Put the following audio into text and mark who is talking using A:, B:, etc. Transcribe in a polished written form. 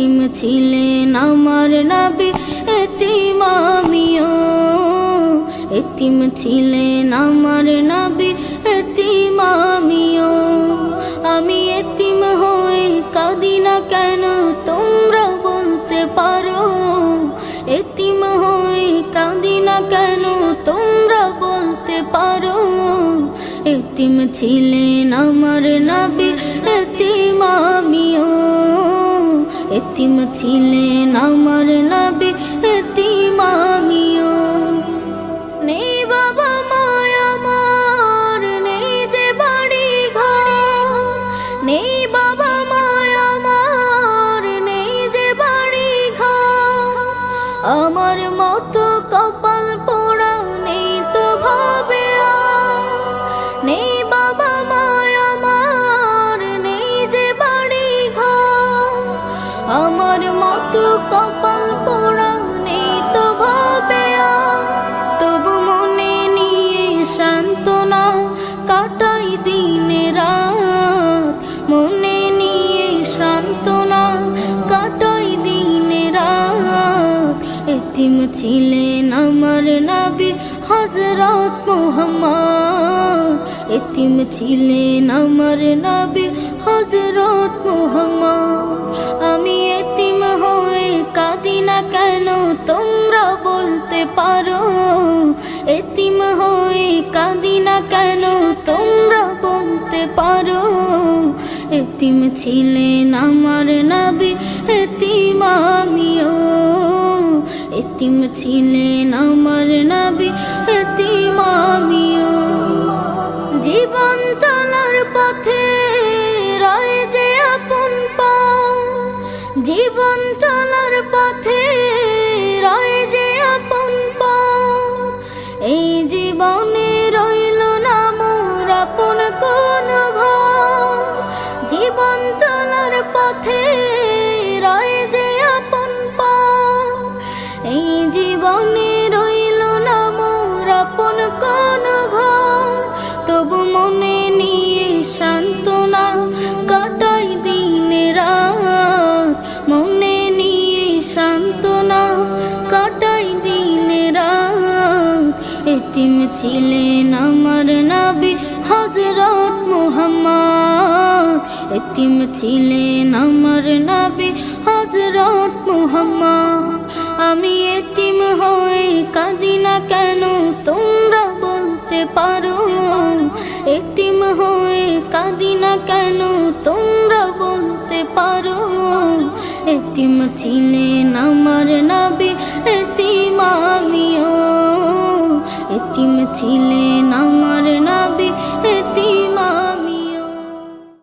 A: এতিম ছিলেন আমার নবী, এতিম আমিও। এতিম ছিলেন আমার নবী, এতিম আমিও। আমি এতিম হয়ে কাঁদি না কেন তোমরা বলতে পারো? এতিম হয়ে কাঁদি না কেন তোমরা বলতে পারো? এতিম ছিলেন আমার নবী, এতিম আমিও। এতিম ছিলেন আমার নবী, এতিম আমিও। নেই বাবা মায় আমার, নেই যে বাড়ি ঘর। নেই বাবা মায় আমার, নেই যে বাড়ি ঘর। আমার মতো কপাল পোড়া নেই তো ভাবে আর। নেই বাবা মায় আমার, নেই যে বাড়ি ঘর। আমার মতো কপাল পোড়া নেই তো ভাবে আর। তবু মনে নিয়ে সান্ত্বনা কাটাই দিনে রাত। মনে নিয়ে সান্ত্বনা কাটাই দিনে রাত। এতিম ছিলেন আমার নবী হযরত মুহাম্মদ। এতিম ছিলেন আমার নবী হযরত মুহাম্মদ। আমি এতিম হয়ে কাঁদি না কেন তোমরা বলতে পারো? এতিম হয়ে কাঁদি না কেন তোমরা বলতে পারো? এতিম ছিলেন আমার নবী, এতিম আমিও। এতিম ছিলেন আমার নবী, এতিম আমিও। জীবন চলার পথে রয় যে আপন পাও। জীবন চলার পথে রয় যে আপন পাও। এই জীবনে রইল না মোর আপন কোন ঘর। জীবন চলার পথে রয় যে আপন পাও। এই জীবনে রইল না মোর আপন কোন ঘর। তবু মনে নিয়ে সান্ত্বনা কাটাই দিনে রাত। মনে নিয়ে সান্ত্বনা কাটাই দিনে রাত। এতিম ছিলেন আমার নবী হযরত মুহাম্মদ। এতিম ছিলেন আমার নবী হযরত মুহাম্মদ। আমি এতিম হয়ে কাঁদি না কেন তোমরা বলতে পারো? এতিম হয়ে কাঁদি না কেন তোমরা বলতে পারো? এতিম ছিলেন আমার নবী, এতিম আমিও। এতিম ছিলেন